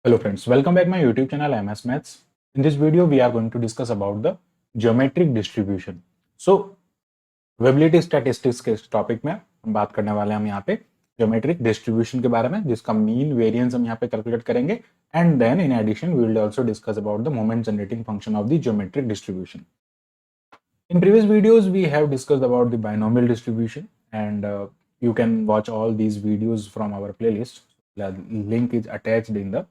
Hello friends, welcome back my YouTube channel MS Maths. In this video, we are going to discuss about the geometric distribution. So, probability statistics के topic में हम बात करने वाले हैं हम यहाँ पे geometric distribution के बारे में, जिसका mean variance हम यहाँ पे calculate करेंगे. And then in addition, we will also discuss about the moment generating function of the geometric distribution. In previous videos, we have discussed about the binomial distribution, and you can watch all these videos from our playlist. The link is attached in the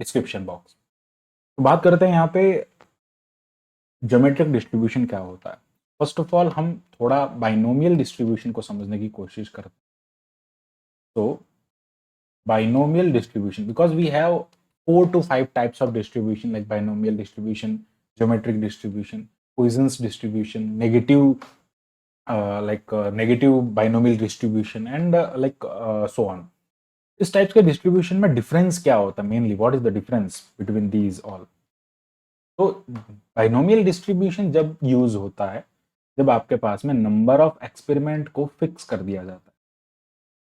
description box. तो बात करते हैं यहाँ पे geometric distribution क्या होता है. First of all हम थोड़ा बाइनोमियल डिस्ट्रीब्यूशन को समझने की कोशिश करते हैं. तो binomial distribution, because we have 4 to 5 types of distribution like binomial distribution, geometric distribution, Poisson's distribution, negative negative binomial distribution and so on. इस टाइप्स के डिस्ट्रीब्यूशन में डिफरेंस क्या होता है, mainly what is the difference between these all. तो binomial distribution जब use होता है जब आपके पास में नंबर ऑफ एक्सपेरिमेंट को फिक्स कर दिया जाता है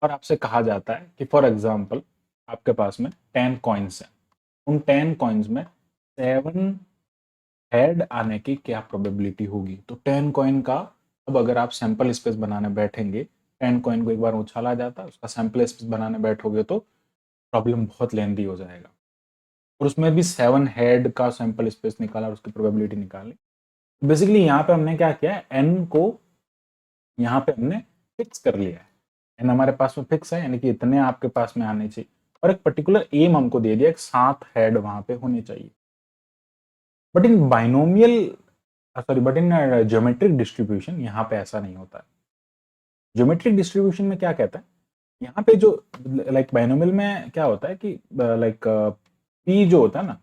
और आपसे कहा जाता है कि फॉर एग्जांपल आपके पास में 10 कॉइन्स हैं, उन 10 कॉइन्स में 7 हेड आने की क्या प्रोबेबिलिटी होगी. तो 10 कॉइन का अब अगर आप सैंपल स्पेस बनाने बैठेंगे, 10 कॉइन को एक बार उछाला जाता है, उसका सैंपल स्पेस बनाने बैठोगे तो प्रॉब्लम बहुत लेंदी हो जाएगा. और उसमें भी 7 हेड का सैंपल स्पेस निकाला और उसकी प्रोबेबिलिटी निकाली. बेसिकली यहाँ पे हमने क्या किया है, एन को यहाँ पे हमने फिक्स कर लिया है. एन हमारे पास में फिक्स है, यानी कि इतने आपके पास में आने चाहिए और एक पर्टिकुलर एम हमको दे दिया, 7 हेड वहां पे होने चाहिए. बट इन ज्योमेट्रिक डिस्ट्रीब्यूशन यहाँ पे ऐसा नहीं होता है. ज्योमेट्रिक डिस्ट्रीब्यूशन में क्या कहता है, यहाँ पे जो बाइनोमियल में क्या होता है कि पी जो होता है ना,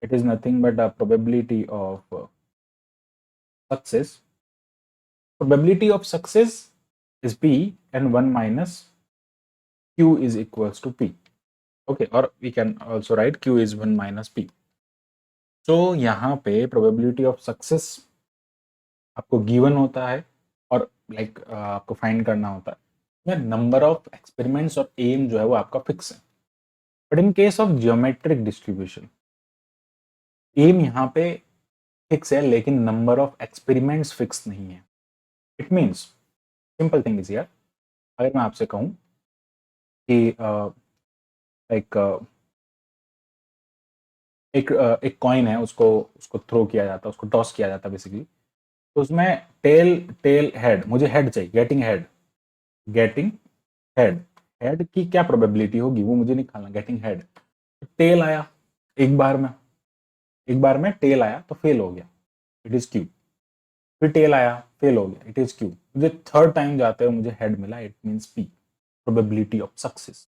it is nothing but the probability of success. Probability of success is P and 1 minus Q is equals to P. Okay, और we can also write Q is 1 minus P. तो यहाँ पे प्रोबेबिलिटी ऑफ सक्सेस आपको given होता है और आपको find करना होता है. नंबर ऑफ एक्सपेरिमेंट्स और एम जो है वो आपका फिक्स है. But in case of geometric distribution M यहाँ पे फिक्स है लेकिन नंबर ऑफ एक्सपेरिमेंट्स फिक्स नहीं है. It means simple thing is here, अगर मैं आपसे कहूँ कि एक कॉइन है, उसको थ्रो किया जाता है, उसको टॉस किया जाता है बेसिकली. तो उसमें टेल हेड, मुझे हेड चाहिए, गेटिंग हेड की क्या प्रोबेबिलिटी होगी वो मुझे निकालना. गेटिंग हेड, टेल आया एक बार में टेल आया तो फेल हो गया, इट इज क्यू. फिर टेल आया, फेल हो गया, इट इज क्यू. मुझे थर्ड टाइम जाते हुए मुझे हेड मिला, it means P, probability of success.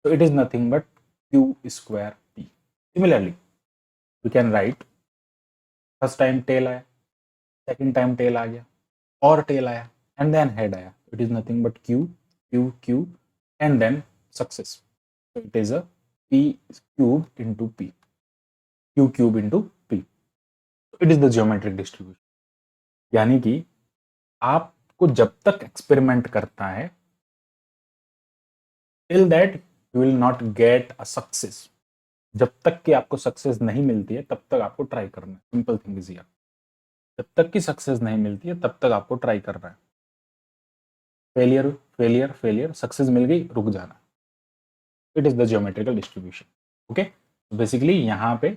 तो it is nothing but Q square P. Similarly we can write, first time tail आया, सेकेंड टाइम टेल आ गया और टेल आया एंड देन हेड आया, it is nothing but Q Q Q and then success. It is a P cube into P, Q cube into P. It is the geometric distribution. यानी कि आपको जब तक एक्सपेरिमेंट करता है till that you will not get a success. जब तक कि आपको सक्सेस नहीं मिलती है तब तक आपको ट्राई करना है. सिंपल थिंग इज हियर, जब तक कि सक्सेस नहीं मिलती है तब तक आपको ट्राई करना है. फेलियर फेलियर फेलियर, सक्सेस मिल गई, रुक जाना. It is the geometrical distribution. Okay, basically यहाँ पे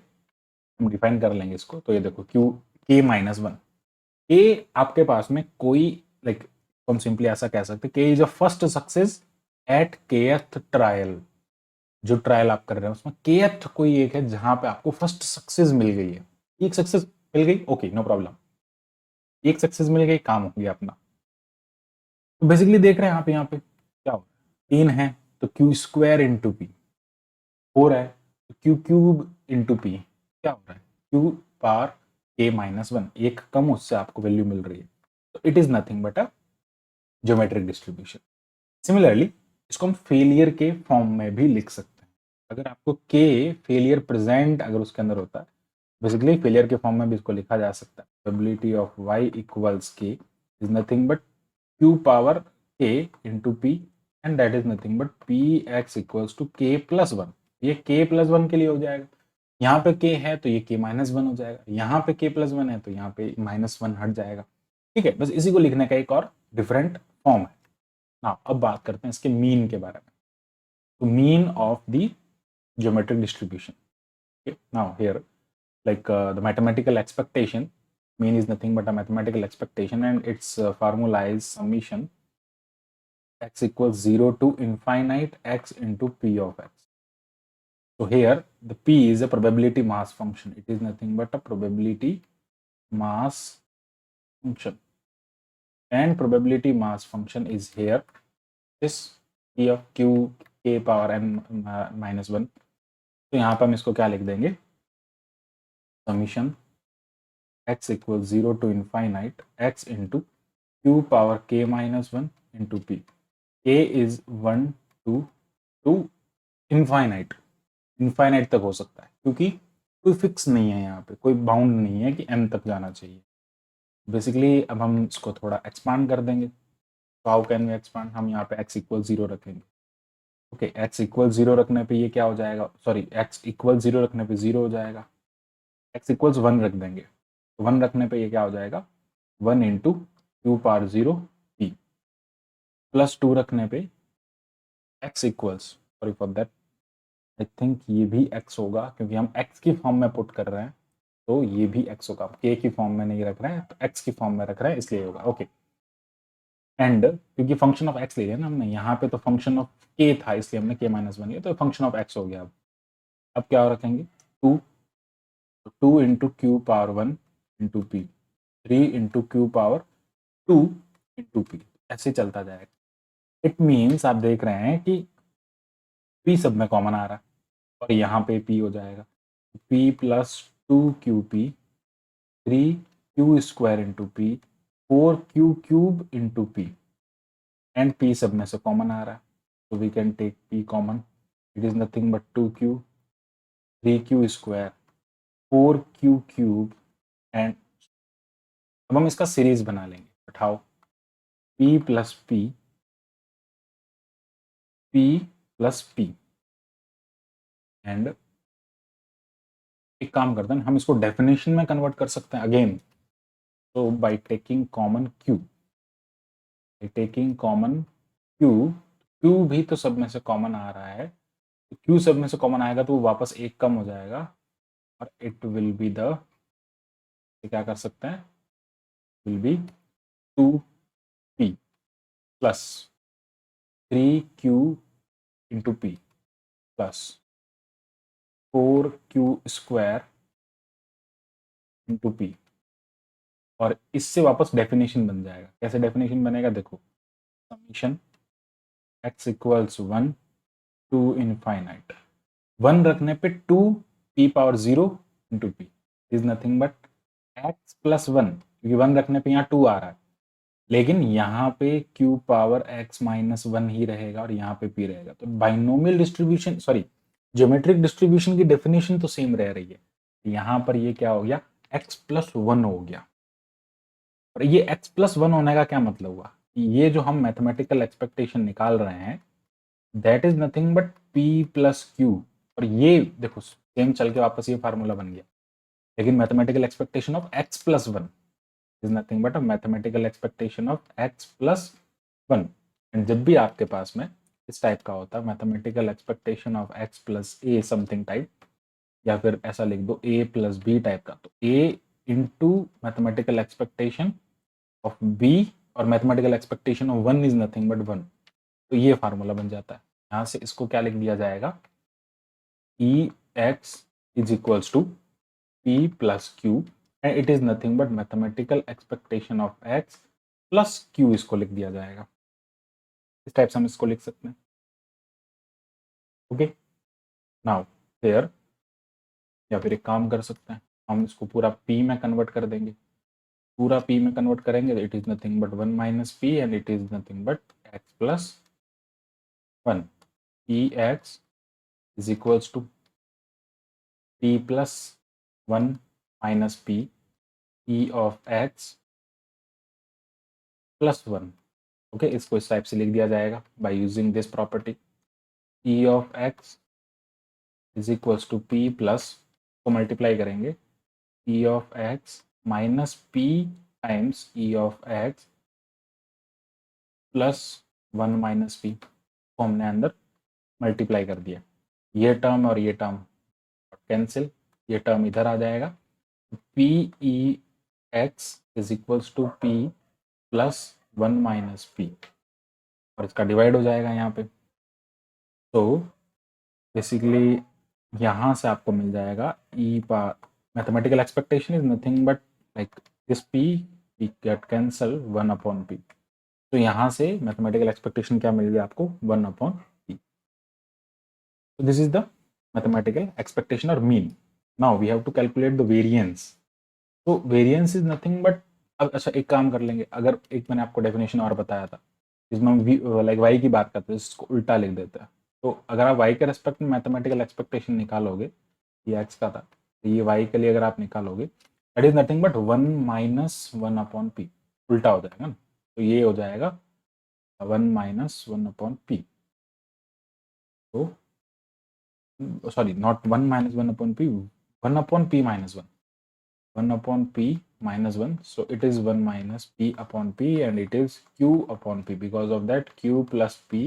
हम डिफाइन कर लेंगे इसको. तो ये देखो क्यू के माइनस 1, के आपके पास में कोई हम सिंपली ऐसा कह सकते के is a first success at kth trial. जो ट्रायल आप कर रहे हैं उसमें केथ कोई एक है जहां पे आपको फर्स्ट सक्सेस मिल गई है. एक सक्सेस मिल गई, ओके नो प्रॉब्लम, एक सक्सेस मिल गई, काम हो गया अपना. तो बेसिकली देख रहे हैं आप यहाँ पे क्या हो रहा है, 3 है तो क्यू स्क्वायर इंटू पी, 4 है तो क्यू क्यूब इंटू पी. क्या हो रहा है, क्यू पावर के माइनस 1, एक कम, उससे आपको वैल्यू मिल रही है. तो it is nothing but a geometric distribution. Similarly इसको हम फेलियर के फॉर्म में भी लिख सकते हैं. अगर आपको के फेलियर प्रेजेंट अगर उसके अंदर होता है, बेसिकली फेलियर के फॉर्म में भी इसको लिखा जा सकता है. Probability of y equals k is nothing but q power k into p and that is nothing but p x equals to k plus 1. ये k+1 के लिए हो जाएगा। यहाँ पे k है तो ये k-1 हो जाएगा, यहाँ पे k+1 है तो यहाँ पे -1 हट जाएगा। ठीक है, बस इसी को लिखने का एक और डिफरेंट फॉर्म है। ना अब बात करते हैं इसके मीन के बारे में। तो mean of the geometric distribution. Okay, now here, like the mathematical expectation, mean is nothing but a mathematical expectation, and its formula is summation x equals 0 to infinite x into p of x. So here the p is a probability mass function. It is nothing but a probability mass function, and probability mass function is here this p of q k power n -1. तो यहाँ पर हम इसको क्या लिख देंगे, summation x equals 0 to infinite x into q power k-1 into p. k is 1 to infinite, infinite तक हो सकता है क्योंकि कोई फिक्स नहीं है, यहाँ पे कोई बाउंड नहीं है कि m तक जाना चाहिए। बेसिकली अब हम इसको थोड़ा एक्सपांड कर देंगे। तो हाउ कैन वी एक्सपांड, हम यहाँ पे x इक्वल 0 रखेंगे। ओके, x इक्वल 0 रखने पे ये क्या हो जाएगा, सॉरी x इक्वल 0 रखने पे 0 हो जाएगा। x इक्वल्स 1 रख देंगे तो 1 रखने पे ये क्या हो जाएगा, 1 इंटू क्यू पावर 0 p, +2 रखने पे x equals, sorry for that, I think ये भी x होगा क्योंकि हम x की फॉर्म में पुट कर रहे हैं, तो ये भी x होगा। k की फॉर्म में नहीं रख रहे हैं तो x की फॉर्म में रख रहे हैं, इसलिए होगा। ओके, एंड क्योंकि फंक्शन ऑफ x ले लिया ना हमने, यहाँ पे तो फंक्शन ऑफ k था इसलिए हमने k-1 लिया, तो फंक्शन ऑफ x हो गया। अब क्या रखेंगे, 2, 2 into Q power 1 into P, 3 into Q power 2 into P, ऐसे चलता जाएगा। इट मीन्स आप देख रहे हैं कि p सब में कॉमन आ रहा है और यहाँ पे p हो जाएगा, p plus 2qp, 3q square into p, 4q cube into p, and p सब में से कॉमन आ रहा है, तो we can take p common. It is nothing but 2q, 3q square, 4q cube, and अब हम इसका सीरीज बना लेंगे। उठाओ, p plus p, p plus p, and एक काम करते हैं, हम इसको डेफिनेशन में कन्वर्ट कर सकते हैं अगेन। तो by taking common q, by taking common q, q भी तो सब में से कॉमन आ रहा है, तो q सब में से कॉमन आएगा तो वो वापस एक कम हो जाएगा और इट विल बी द, क्या कर सकते हैं, will be 2p plus 3q into p plus 4q square into p, और इससे वापस डेफिनेशन बन जाएगा। कैसे डेफिनेशन बनेगा, देखो, summation x equals 1 to infinite, 1 रखने पे 2p power 0 into p is nothing but x plus 1, क्योंकि 1 रखने पे यहाँ 2 आ रहा है, लेकिन यहाँ पे q पावर x माइनस 1 ही रहेगा और यहाँ पे p रहेगा। तो binomial distribution, sorry geometric distribution की डेफिनेशन तो सेम रह रही है। यहाँ पर ये क्या हो गया, x प्लस 1 हो गया। और ये x प्लस 1 होने का क्या मतलब हुआ, ये जो हम मैथमेटिकल एक्सपेक्टेशन निकाल रहे हैं that is nothing but p plus Q, और ये देखो सेम चल के वापस ये फार्मूला बन गया, लेकिन mathematical expectation of x plus 1 is nothing but a mathematical expectation of x plus 1। And जब भी आपके पास में इस टाइप का होता है mathematical expectation of x plus a something type, या फिर ऐसा लिख दो a प्लस b टाइप का, तो a into mathematical expectation of b और mathematical expectation of 1 is nothing but 1, तो ये फार्मूला बन जाता है। यहाँ से इसको क्या लिख दिया जाएगा, E x is equals to P plus Q, and it is nothing but mathematical expectation of x plus Q, इसको लिख दिया जाएगा। इस टाइप से हम इसको लिख सकते हैं। ओके, नाउ हियर, या फिर एक काम कर सकते हैं, हम इसको पूरा p में कन्वर्ट कर देंगे। पूरा p में कन्वर्ट करेंगे तो it is nothing but 1 minus p and it is nothing but x plus 1, e x is equals to p plus 1 minus p e of x plus 1। Okay, इसको इस type से लिख दिया जाएगा by using this property, e of x is equals to P plus को multiply करेंगे e of x minus p times e of x plus 1 minus P को हमने अंदर मल्टीप्लाई कर दिया। ये टर्म और ये टर्म कैंसिल, ये टर्म इधर आ जाएगा। P e x is equals to P plus 1 minus p और इसका डिवाइड हो जाएगा यहाँ पे। तो बेसिकली यहाँ से आपको मिल जाएगा E power, mathematical expectation is nothing but like this P get cancel 1 upon P. तो यहाँ से मैथमेटिकल एक्सपेक्टेशन क्या मिल गया आपको 1 अपॉन पी। तो this is the mathematical expectation और mean. Now we have to calculate the variance. तो variance is nothing but, अब अच्छा एक काम कर लेंगे, अगर एक मैंने आपको डेफिनेशन और बताया था जिसमें हम लाइक वाई की बात करते हैं, इसको उल्टा लिख देते हैं। तो अगर आप वाई के रेस्पेक्ट में मैथमेटिकल एक्सपेक्टेशन निकालोगे, ये एक्स का था, तो ये वाई के लिए अगर आप निकालोगे that is nothing but 1 minus 1 upon P, उल्टा हो जाएगा ना। तो ये हो जाएगा 1 माइनस 1 अपॉन पी। तो sorry, not 1 minus 1 upon P, 1 upon P minus 1, 1 upon p minus 1, so it is 1 minus p upon p and it is q upon p. Because of that, q plus p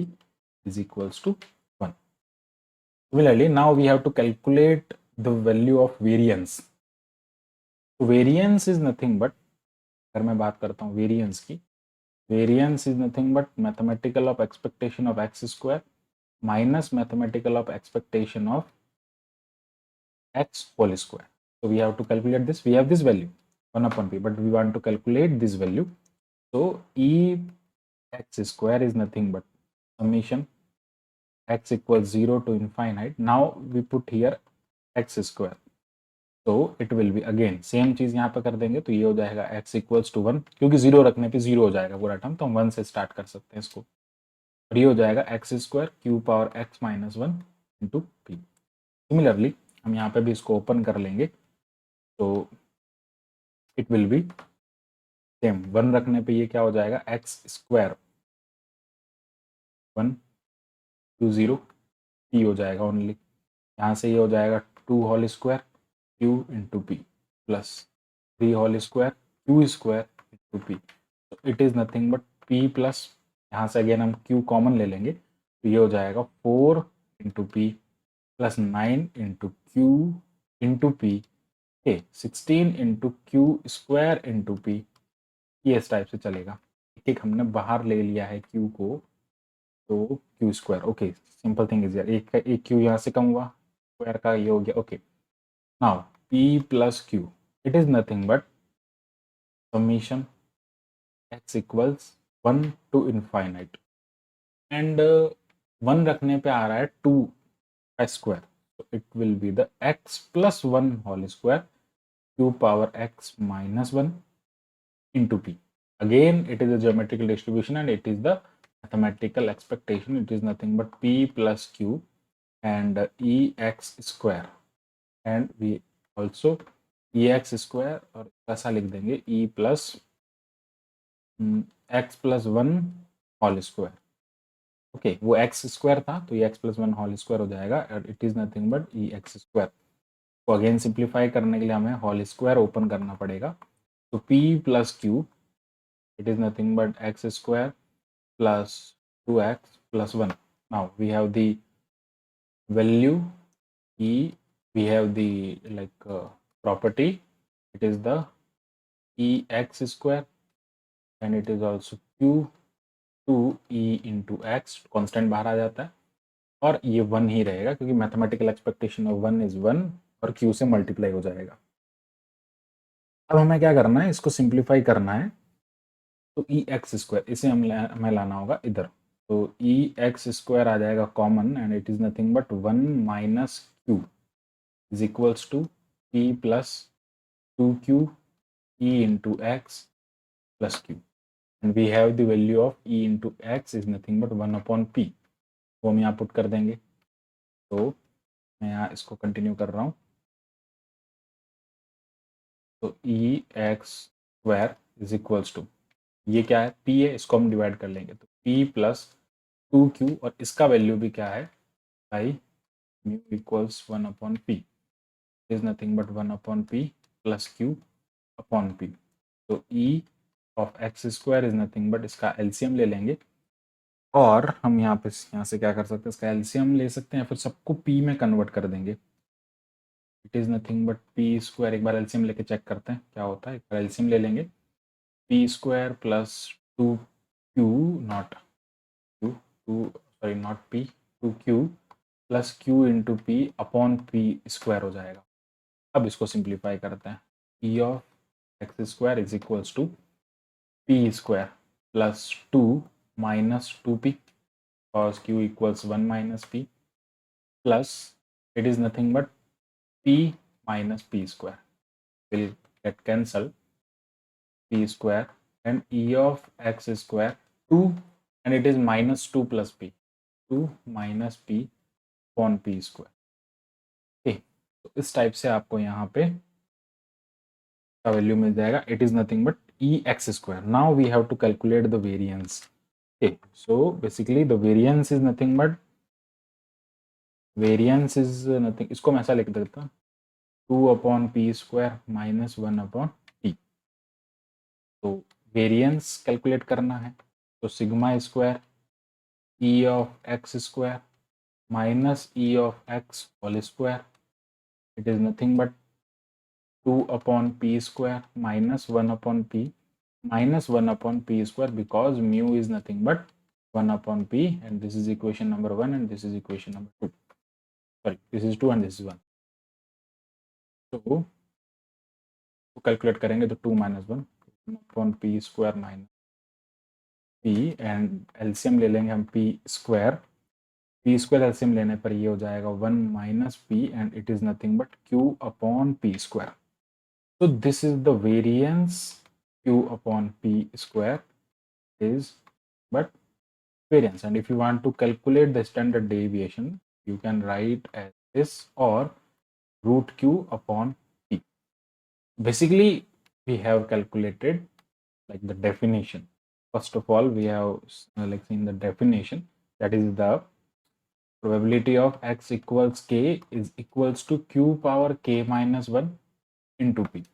is equals to 1. Similarly, now we have to calculate the value of variance. So variance is nothing but, अगर मैं बात करता हूँ variance की, variance is nothing but mathematical of expectation of x square minus mathematical of expectation of x whole square. So we have to calculate this. We have this value 1 upon p, but we want to calculate this value. So e x square is nothing but summation x equals 0 to infinite. Now we put here x square. So it will be again same चीज यहाँ पे कर देंगे, तो ये हो जाएगा x equals to 1, क्योंकि 0 रखने पे 0 हो जाएगा पूरा टर्म, तो हम 1 से स्टार्ट कर सकते हैं इसको। और ये हो जाएगा x square q power x minus 1 into P. Similarly हम यहाँ पे भी इसको ओपन कर लेंगे, तो इट विल बी सेम, 1 रखने पे ये क्या हो जाएगा एक्स स्क्वायर 1 2 0 पी हो जाएगा ओनली। यहाँ से ये हो जाएगा 2 whole square Q into P plus 3 whole square Q square into P. तो it is nothing but P plus, यहाँ से अगेन हम क्यू कॉमन ले लेंगे, तो ये हो जाएगा 4 into P plus 9 into Q into P, 16 into Q square into P. ये इस टाइप से चलेगा। एक हमने बाहर ले लिया है क्यू को, तो Q square, okay simple thing is यार, एक क्यू यहाँ से कम हुआ, स्क्वायर का ये हो गया। Okay, now p plus q, it is nothing but summation x equals 1 to infinite, and 1 रखने पे आ रहा है 2 का स्क्वायर, तो it will be the x plus 1 whole square q power x minus 1 into p. Again, it is a geometrical distribution and it is the mathematical expectation. It is nothing but p plus q and ex square, and we also ex square और ऐसा लिख देंगे e plus x plus 1 whole square. Okay, वो x square था तो ये x plus 1 whole square हो जाएगा, और it is nothing but E X square. तो अगेन सिंप्लीफाई करने के लिए हमें होल स्क्वायर ओपन करना पड़ेगा, तो p plus q, it is nothing but x square plus 2x plus 1. Now we have the value e, we have the property, it is the ex square and it is also q 2e into x, constant बाहर आ जाता है और ये 1 ही रहेगा क्योंकि mathematical expectation of 1 is 1 और q से multiply हो जाएगा। अब हमें क्या करना है, इसको सिंप्लीफाई करना है, तो ई एक्स स्क्वायर इसे हमें लाना होगा इधर, तो ई एक्स स्क्वायर आ जाएगा common and it is nothing but 1 minus Q is equals to P plus 2q e into x plus q, and we have the value of e into x is nothing but 1 upon p, वो हम यहाँ put कर देंगे। तो मैं यहाँ इसको continue कर रहा हूँ, तो E X square is equals to, ये क्या है p है, इसको हम डिवाइड कर लेंगे, तो p प्लस 2q और इसका वैल्यू भी क्या है भाई mu equals 1 upon p is nothing but 1 upon p plus q upon p. तो e of x square is nothing but इसका एलसीएम ले लेंगे और हम यहाँ से क्या कर सकते हैं, इसका एलसीएम ले सकते हैं, फिर सबको p में कन्वर्ट कर देंगे. It is nothing but P square. एक बार एलसीएम लेके चेक करते हैं क्या होता है. एक बार एलसीएम ले लेंगे. P square plus 2q not q 2 sorry not p 2q plus q into p upon p square हो जाएगा. अब इसको सिंप्लीफाई करते हैं. e of x square is equals to p square plus 2 minus 2p cos q equals 1 minus p plus it is nothing but p minus p square will get cancelled. P square and e of x square 2 and it is minus 2 plus p 2 minus p upon p square. Okay, तो इस type से आपको यहाँ पे का value मिल जाएगा. It is nothing but e x square. Now we have to calculate the variance. Okay, so basically the variance is nothing but इसको मैं ऐसा लिख देता हूँ 2 upon p square minus 1 upon t. तो वेरिएंस कैलकुलेट करना है तो sigma square e of x square minus e of x whole square. It is nothing but 2 upon p square minus 1 upon p minus 1 upon p square because mu is nothing but 1 upon p and this is equation number 1 and this is equation number 2. Sorry, this is 2 and this is 1. So calculate करेंगे तो 2 minus 1 upon p square minus p and LCM ले लेंगे हम p square LCM लेने पर ये हो जाएगा 1 minus p and it is nothing but q upon p square. So this is the variance. Q upon p square is but variance, and if you want to calculate the standard deviation you can write as this or root q upon p. Basically we have calculated like the definition. First of all we have like seen the definition, that is the probability of x equals k is equals to q power k minus 1 into p.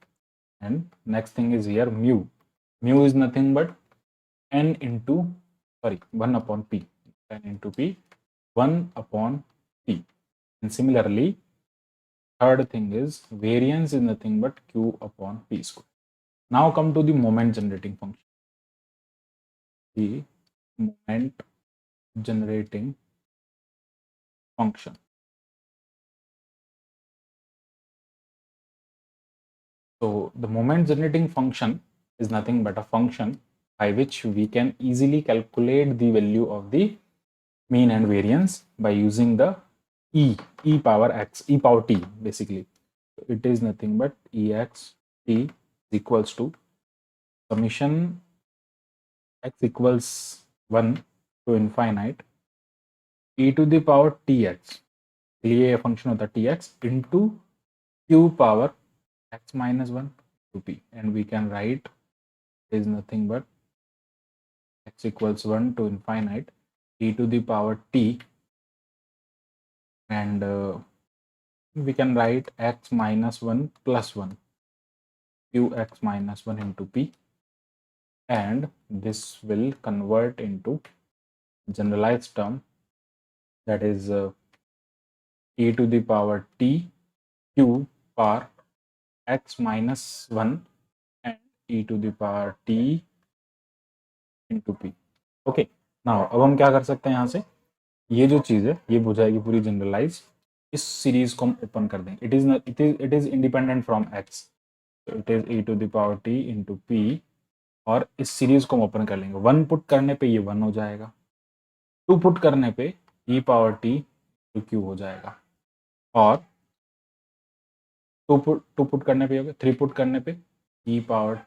And next thing is here mu is nothing but n into 1 upon p, n into p 1 upon p. And similarly third thing is variance is nothing but q upon p square. Now come to the moment generating function. The moment generating function. So the moment generating function is nothing but a function by which we can easily calculate the value of the mean and variance by using the e power t basically. It is nothing but ex t is equals to summation x equals 1 to infinite e to the power tx. ये function होता है tx into q power x minus 1 to p, and we can write is nothing but x equals 1 to infinite e to the power t, and we can write x minus 1 plus 1 qx minus 1 into p, and this will convert into generalized term, that is e to the power t q power x minus 1 and e to the power t into p. Okay, now अब हम क्या कर सकते हैं, यहाँ से ये जो चीज़ है ये हो जाएगी पूरी जनरलाइज. इस सीरीज को हम ओपन कर देंगे. It is independent from x, it is e to the power t into p, और इस सीरीज को हम ओपन कर लेंगे. 1 पुट करने पे ये 1 हो जाएगा, 2 पुट करने पे e power t into q हो जाएगा, और 2 पुट करने पे हो गया, 3 पुट करने पे e power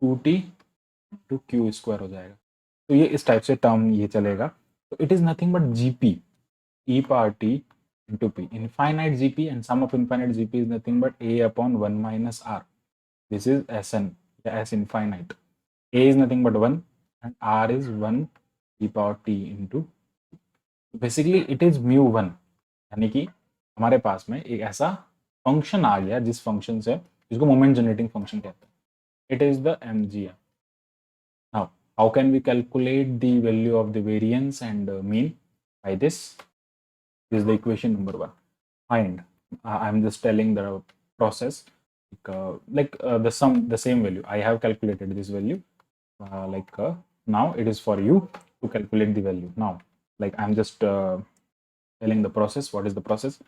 2t into Q square हो जाएगा. तो ये इस टाइप से टर्म ये चलेगा. तो it is nothing but GP e power t into p, infinite gp, and sum of infinite gp is nothing but a upon 1 minus r. This is sn, s infinite. A is nothing but 1 and r is 1 e power t into, basically it is mu 1, यानी कि हमारे पास में एक ऐसा function आ गया जिस function से, जिसको मोमेंट जनरेटिंग फंक्शन कहते हैं, it is the MGF. Now how can we calculate the value of the variance and mean? By this is the equation number 1. Find, I'm just telling the process, the same value I have calculated this value, now it is for you to calculate the value. Now, like, I'm just telling the process. What is the process?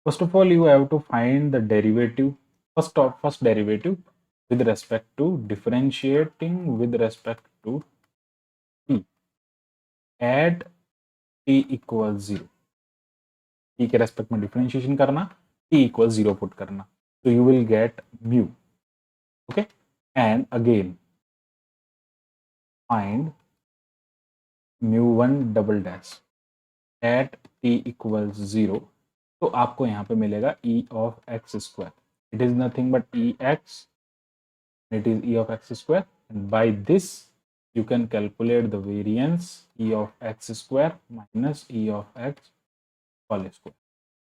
First of all, you have to find the derivative, first derivative with respect to differentiating with respect to t at t equals 0. t के respect में differentiation करना, t equals 0 put करना, so you will get mu. Okay, and again find mu1 double dash at t equals 0. तो आपको यहाँ पे मिलेगा e of x square. It is nothing but ex. It is e of x square, and by this you can calculate the variance e of x square minus e of x whole square.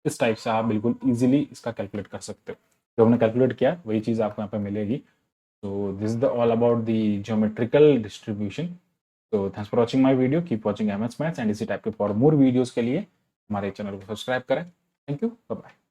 इस type से आप बिल्कुल easily इसका calculate कर सकते हो. जो हमने कैलकुलेट किया वही चीज़ आपको यहाँ पे मिलेगी. So this is all about the geometrical distribution. So thanks for watching my video. Keep watching MS Maths, and इसी टाइप के for more videos के लिए हमारे चैनल को सब्सक्राइब करें. Thank you. Bye bye.